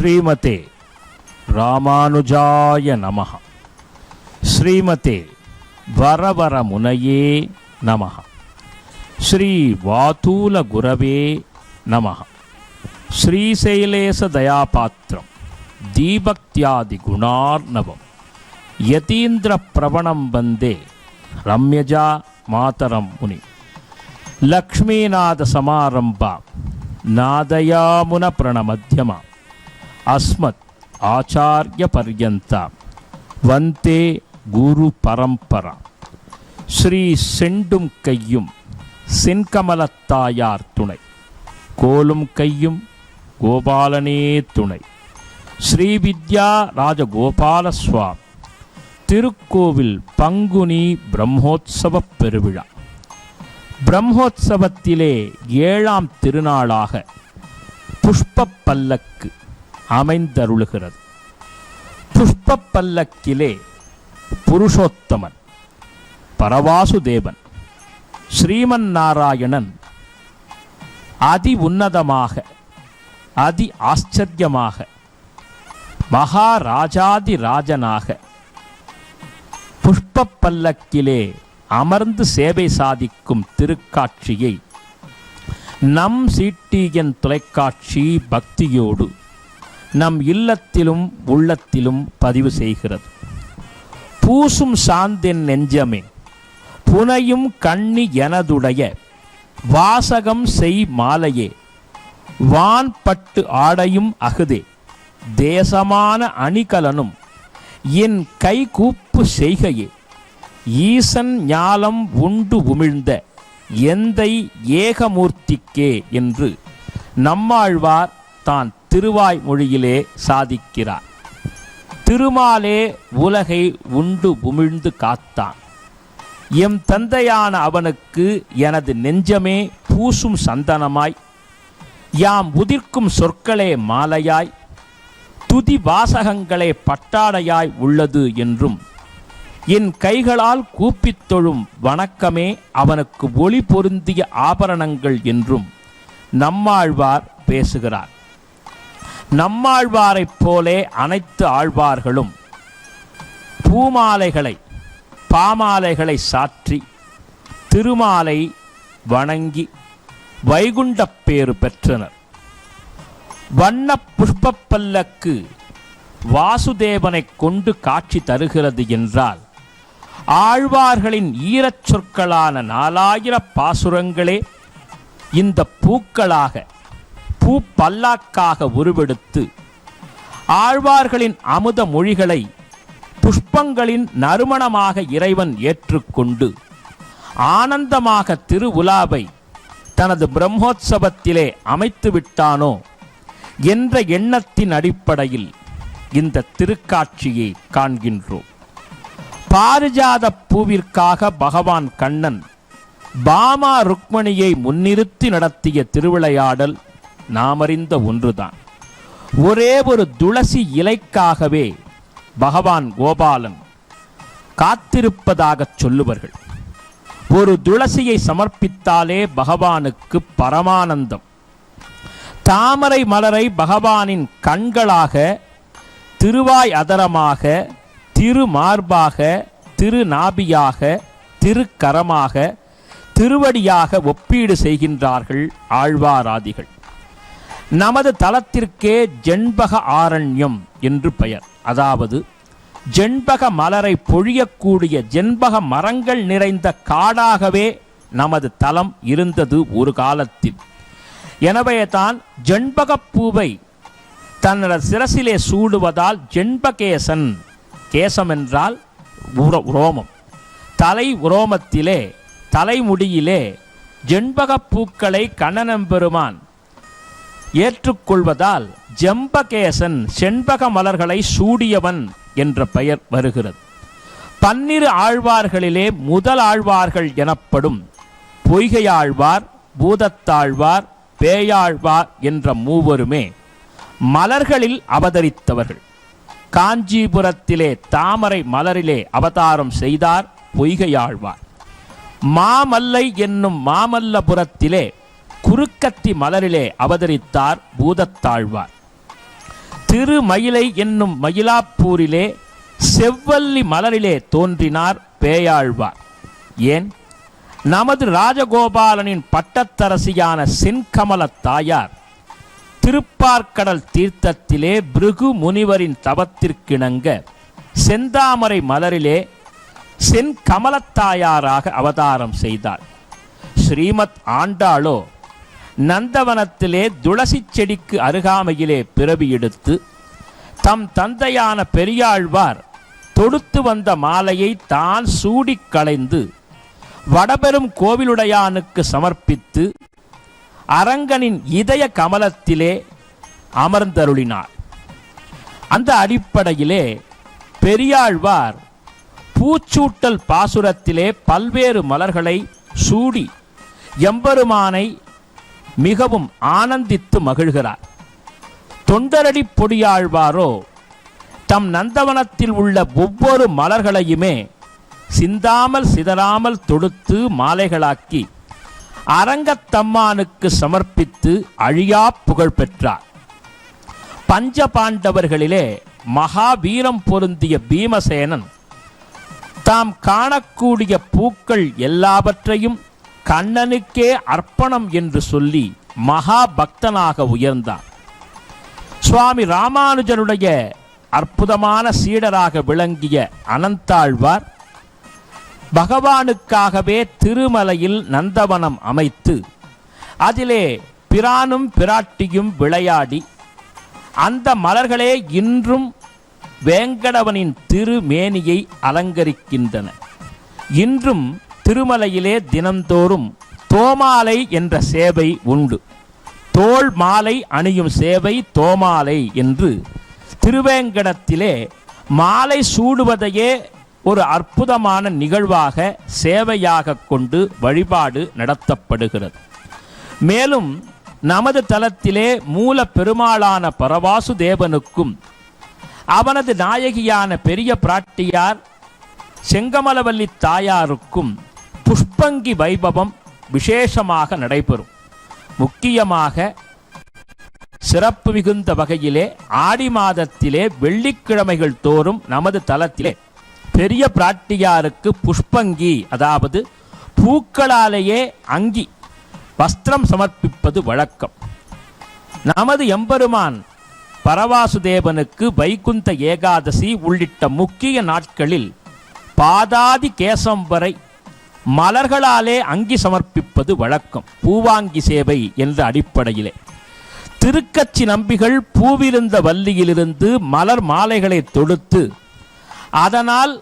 ஸ்ரீமதே ராமானுஜாய நமஹ. ஸ்ரீமதே வரவரமுனையே நமஹ. ஸ்ரீ வாதூல குரவே நமஹ. ஸ்ரீசைலேச தயாபாத்திரம் தீபக்தியாதி குணார்ணவம் யதீந்திர பிரவணம் வந்தே ரம்யஜா மாதரம் முனி. லக்ஷ்மீநாத சமாரம்பா நாதயாமுன பிரணமத்யமா அஸ்மத் ஆச்சார்ய பர்யந்தா வந்தே குரு பரம்பரா. ஸ்ரீ செண்டும் கையும் சென்கமலத்தாயார் துணை, கோலும் கையும் கோபாலனே துணை. ஸ்ரீவித்யா ராஜகோபால சுவாமி திருக்கோவில் பங்குனி பிரம்மோத்சவ பெருவிழா. பிரம்மோத்சவத்திலே 7ஆம் திருநாளாக புஷ்ப பல்லக்கு அமைந்தருளுகிறது. புஷ்ப பல்லக்கிலே புருஷோத்தமன், பரவாசுதேவன், ஸ்ரீமன் நாராயணன் அதி உன்னதமாக, அதி ஆச்சரியமாக, மகாராஜாதி ராஜனாக புஷ்ப பல்லக்கிலே அமர்ந்து சேவை சாதிக்கும் திருக்காட்சியை நம் சிடிஎன் தொலைக்காட்சி பக்தியோடு நம் இல்லத்திலும் உள்ளத்திலும் பதிவு செய்கிறது. பூசும் சாந்தென் நெஞ்சமே புனையும் கண்ணி எனதுடைய வாசகம் செய் மாலையே வான்பட்டு ஆடையும் அகுதே தேசமான அணிகலனும் என் கை கூப்பு செய்கையே ஈசன் ஞாலம் உண்டு உமிழ்ந்த எந்தை ஏகமூர்த்திக்கே என்று நம்மாழ்வார் தான் திருவாய் மொழியிலே சாதிக்கிறார். திருமாலே உலகை உண்டு உமிழ்ந்து காத்தான். எம் தந்தையான அவனுக்கு எனது நெஞ்சமே பூசும் சந்தனமாய், யாம் உதிர்க்கும் சொற்களே மாலையாய், துதி வாசகங்களே பட்டாடையாய் உள்ளது என்றும், என் கைகளால் கூப்பித் தொழும் வணக்கமே அவனுக்கு ஒளி பொருந்திய ஆபரணங்கள் என்றும் நம்மாழ்வார் பேசுகிறார். நம்மாழ்வாரைப் போலே அனைத்து ஆழ்வார்களும் பூமாலைகளை பாமாலைகளை சாற்றி திருமாலை வணங்கி வைகுண்டப் பேறு பெற்றனர். வண்ண புஷ்ப பல்லக்கு வாசுதேவனை கொண்டு காட்சி தருகிறது என்றால், ஆழ்வார்களின் ஈரச் சொற்களான 4000 பாசுரங்களே இந்த பூக்களாக, பூ பல்லாக்காக உருவெடுத்து ஆழ்வார்களின் அமுத மொழிகளை புஷ்பங்களின் நறுமணமாக இறைவன் ஏற்றுக்கொண்டு ஆனந்தமாக திருவுலாவை தனது பிரம்மோத்சவத்திலே அமைத்து விட்டானோ என்ற எண்ணத்தின் அடிப்படையில் இந்த திருக்காட்சியை காண்கின்றோம். பாரிஜாத பூவிற்காக பகவான் கண்ணன் பாமா ருக்மணியை முன்னிறுத்தி நடத்திய திருவிளையாடல் நாமறிந்த ஒன்றுதான். ஒரே ஒரு துளசி இலைக்காகவே பகவான் கோபாலன் காத்திருப்பதாக சொல்லுவார்கள். ஒரு துளசியை சமர்ப்பித்தாலே பகவானுக்கு பரமானந்தம். தாமரை மலரை பகவானின் கண்களாக, திருவாய் அதரமாக, திருமார்பாக, திருநாபியாக, திருக்கரமாக, திருவடியாக ஒப்பீடு செய்கின்றார்கள் ஆழ்வாராதிகள். நமது தலத்திற்கே ஜெண்பக ஆரண்யம் என்று பெயர். அதாவது ஜெண்பக மலரை பொழியக்கூடிய ஜெண்பக மரங்கள் நிறைந்த காடாகவே நமது தலம் இருந்தது ஒரு காலத்தில். எனவே தான் ஜெண்பகப் பூவை தன்னோட சிரசிலே சூடுவதால் ஜெண்பகேசன், கேசம் என்றால் உரோமம், தலை உரோமத்திலே தலைமுடியிலே ஜெண்பகப் பூக்களை கண்ணனம்பெருமான் ஏற்றுக்கொள்வதால் ஜெம்பகேசன், செண்பக மலர்களை சூடியவன் என்ற பெயர் வருகிறது. 12 ஆழ்வார்களிலே முதல் ஆழ்வார்கள் எனப்படும் பொய்கையாழ்வார், பூதத்தாழ்வார், பேயாழ்வார் என்ற மூவருமே மலர்களில் அவதரித்தவர்கள். காஞ்சிபுரத்திலே தாமரை மலரிலே அவதாரம் செய்தார் பொய்கையாழ்வார். மாமல்லை என்னும் மாமல்லபுரத்திலே குறுக்கத்தி மலரிலே அவதரித்தார் பூதத்தாழ்வார். திருமயிலை என்னும் மயிலாப்பூரிலே செவ்வல்லி மலரிலே தோன்றினார் பேயாழ்வார். ஏன், நமது ராஜகோபாலனின் பட்டத்தரசியான செங்கமல தாயார் திருப்பார்க்கடல் தீர்த்தத்திலே பிருகு முனிவரின் தவத்திற்கிணங்க செந்தாமரை மலரிலே செங்கமலத்தாயாராக அவதாரம் செய்தார். ஸ்ரீமத் ஆண்டாளோ நந்தவனத்திலே துளசி செடிக்கு அருகாமையிலே பிறவி எடுத்து தம் தந்தையான பெரியாழ்வார் தொடுத்து வந்த மாலையை தான் சூடிக் களைந்து வடபெரும் கோவிலுடையானுக்கு சமர்ப்பித்து அரங்கனின் இதய கமலத்திலே அமர்ந்தருளினார். அந்த அடிப்படையிலே பெரியாழ்வார் பூச்சூட்டல் பாசுரத்திலே பல்வேறு மலர்களை சூடி எம்பெருமானை மிகவும் ஆனந்தித்து மகிழ்கிறார். தொண்டரடி பொடியாழ்வாரோ தம் நந்தவனத்தில் உள்ள ஒவ்வொரு மலர்களையுமே சிந்தாமல் சிதறாமல் தொடுத்து மாலைகளாக்கி அரங்கத்தம்மானுக்கு சமர்ப்பித்து அழியா புகழ் பெற்றார். பஞ்ச பாண்டவர்களிலே மகாவீரம் பொருந்திய பீமசேனன் தாம் காணக்கூடிய பூக்கள் எல்லாவற்றையும் கண்ணனுக்கே அர்ப்பணம் என்று சொல்லி மகா பக்தனாக உயர்ந்தார். சுவாமி ராமானுஜனுடைய அற்புதமான சீடராக விளங்கிய அனந்தாழ்வார் பகவானுக்காகவே திருமலையில் நந்தவனம் அமைத்து அதிலே பிரானும் பிராட்டியும் விளையாடி அந்த மலர்களே இன்றும் வேங்கடவனின் திருமேனியை அலங்கரிக்கின்றன. இன்றும் திருமலையிலே தினந்தோறும் தோமாலை என்ற சேவை உண்டு. தோள் மாலை அணியும் சேவை தோமாலை என்று திருவேங்கடத்திலே மாலை சூடுவதையே ஒரு அற்புதமான நிகழ்வாக சேவையாக கொண்டு வழிபாடு நடத்தப்படுகிறது. மேலும் நமது தலத்திலே மூல பெருமாளான பரவாசு தேவனுக்கும் அவனது நாயகியான பெரிய பிராட்டியார் செங்கமலவல்லி தாயாருக்கும் புஷ்பங்கி வைபவம் விசேஷமாக நடைபெறும். முக்கியமாக சிறப்பு மிகுந்த வகையிலே ஆடி மாதத்திலே வெள்ளிக்கிழமைகள் தோறும் நமது தலத்திலே பெரிய பிராட்டியாருக்கு புஷ்பங்கி, அதாவது பூக்களாலேயே அங்கி வஸ்திரம் சமர்ப்பிப்பது வழக்கம். நமது எம்பெருமான் பரவாசுதேவனுக்கு வைகுந்த ஏகாதசி உள்ளிட்ட முக்கிய நாட்களில் பாதாதி கேசம் வரை மலர்களாலே அங்கி சமர்ப்பிப்பது வழக்கம், பூவாங்கி சேவை என்ற அடிப்படையிலே. திருக்கச்சி நம்பிகள் பூவிருந்த வள்ளியிலிருந்து மலர் மாலைகளை தொடுத்து அதனால்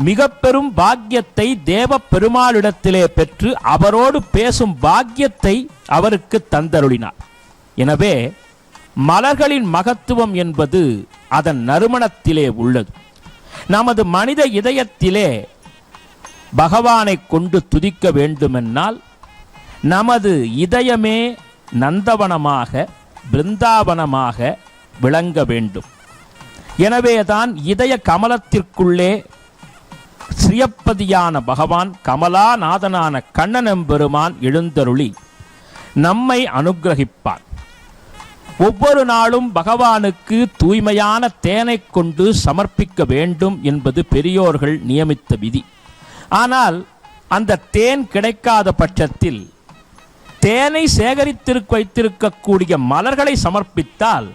மிக பெரும் பாக்கியத்தை தேவ பெருமாளிடத்திலே பெற்று அவரோடு பேசும் பாக்கியத்தை அவருக்கு தந்தருளினார். எனவே மலர்களின் மகத்துவம் என்பது அதன் நறுமணத்திலே உள்ளது. நமது மனித இதயத்திலே பகவானை கொண்டு துதிக்க வேண்டுமென்றால் நமது இதயமே நந்தவனமாக பிருந்தாவனமாக விளங்க வேண்டும். எனவேதான் இதய கமலத்திற்குள்ளே ஸ்ரீயப்பதியான பகவான் கமலாநாதனான கண்ணனெம்பெருமான் எழுந்தருளி நம்மை அனுக்கிரகிப்பார். ஒவ்வொரு நாளும் பகவானுக்கு தூய்மையான தேனை கொண்டு சமர்ப்பிக்க வேண்டும் என்பது பெரியோர்கள் நியமித்த விதி. ஆனால் அந்த தேன் கிடைக்காத பட்சத்தில் தேனை சேகரித்திருக்க வைத்திருக்கக்கூடிய மலர்களை சமர்ப்பித்தால்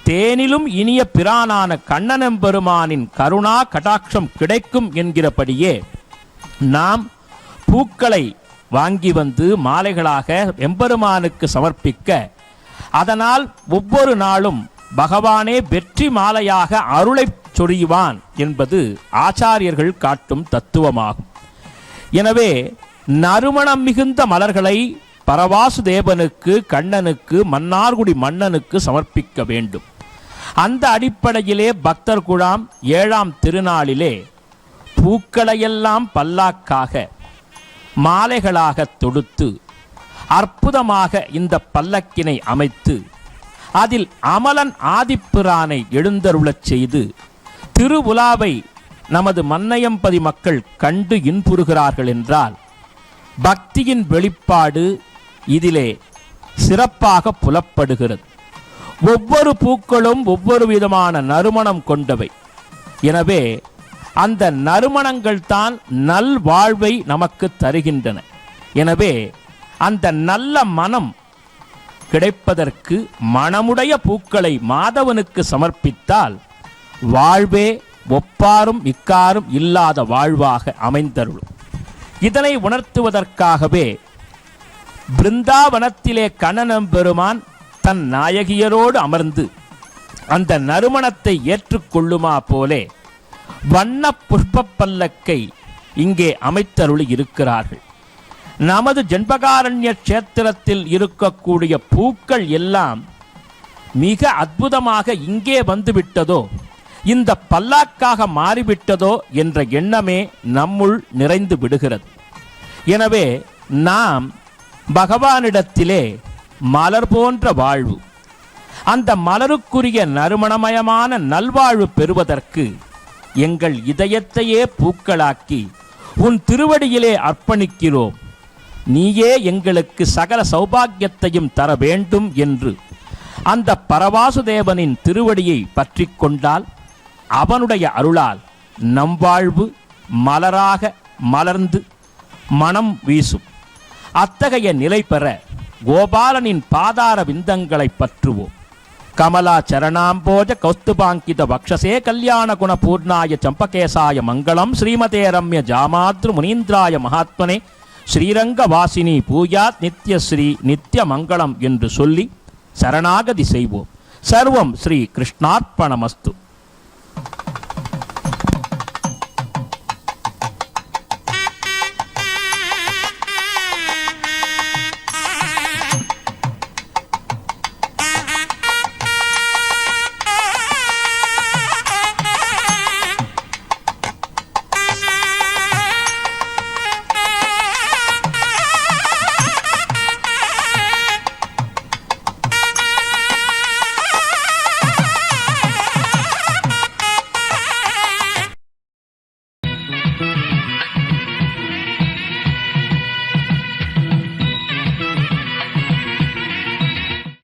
தேனிலும் இனிய பிரானான கண்ணனெம்பெருமானின் கருணா கடாட்சம் கிடைக்கும் என்கிறபடியே நாம் பூக்களை வாங்கி வந்து மாலைகளாக எம்பெருமானுக்கு சமர்ப்பிக்க, அதனால் ஒவ்வொரு நாளும் பகவானே வெற்றி மாலையாக அருளை சொரியுவான் என்பது ஆச்சாரியர்கள் காட்டும் தத்துவமாகும். எனவே நறுமணம் மிகுந்த மலர்களை பரவாசுதேவனுக்கு, கண்ணனுக்கு, மன்னார்குடி மன்னனுக்கு சமர்ப்பிக்க வேண்டும். அந்த அடிப்படையிலே பக்தர் குழாம் 7ஆம் திருநாளிலே பூக்களையெல்லாம் பல்லாக்காக மாலைகளாக தொடுத்து அற்புதமாக இந்த பல்லக்கினை அமைத்து அதில் அமலன் ஆதிப்பிரானை எழுந்தருளச் செய்து திருவுலாவை நமது மன்னையம்பதி மக்கள் கண்டு இன்புறுகிறார்கள் என்றால் பக்தியின் வெளிப்பாடு இதிலே சிறப்பாக புலப்படுகிறது. ஒவ்வொரு பூக்களும் ஒவ்வொரு விதமான நறுமணம் கொண்டவை. எனவே அந்த நறுமணங்கள் தான் நல்வாழ்வை நமக்கு தருகின்றன. எனவே அந்த நல்ல மனம் கிடைப்பதற்கு மணமுடைய பூக்களை மாதவனுக்கு சமர்ப்பித்தால் வாழ்வே ஒப்பாரும் இக்காரும் இல்லாத வாழ்வாக அமைந்தருளும். இதனை உணர்த்துவதற்காகவே பிருந்தாவனத்திலே கண்ணனம்பெருமான் தன் நாயகியரோடு அமர்ந்து அந்த நறுமணத்தை ஏற்றுக்கொள்ளுமா போலே வண்ண புஷ்ப பல்லக்கை இங்கே அமைத்தருளி இருக்கிறார்கள். நமது ஜென்பகாரண்ய கஷேத்திரத்தில் இருக்கக்கூடிய பூக்கள் எல்லாம் மிக அற்புதமாக இங்கே வந்துவிட்டதோ, இந்த பல்லாக்காக மாறிவிட்டதோ என்ற எண்ணமே நம்முள் நிறைந்து விடுகிறது. எனவே நாம் பகவானிடத்திலே மலர் போன்ற வாழ்வு, அந்த மலருக்குரிய நறுமணமயமான நல்வாழ்வு பெறுவதற்கு எங்கள் இதயத்தையே பூக்களாக்கி உன் திருவடியிலே அர்ப்பணிக்கிறோம், நீயே எங்களுக்கு சகல சௌபாகியத்தையும் தர வேண்டும் என்று அந்த பரவாசுதேவனின் திருவடியை பற்றி கொண்டால் அவனுடைய அருளால் நம் வாழ்வு மலராக மலர்ந்து மனம் வீசும். அத்தகைய நிலை பெற கோபாலனின் பாதார விந்தங்களை பற்றுவோம். கமலா சரணாம்போஜ கௌஸ்துபாங்கித வக்ஷசே கல்யாண குண பூர்ணாய சம்பகேசாய மங்களம் ஸ்ரீமதே ரம்ய ஜாமாத்ரு முனீந்திராய மகாத்மனே ஸ்ரீரங்க வாசினி பூயாத் நித்யஸ்ரீ நித்ய மங்களம் என்று சொல்லி சரணாகதி செய்வோம். சர்வம் ஸ்ரீ கிருஷ்ணார்ப்பணமஸ்து.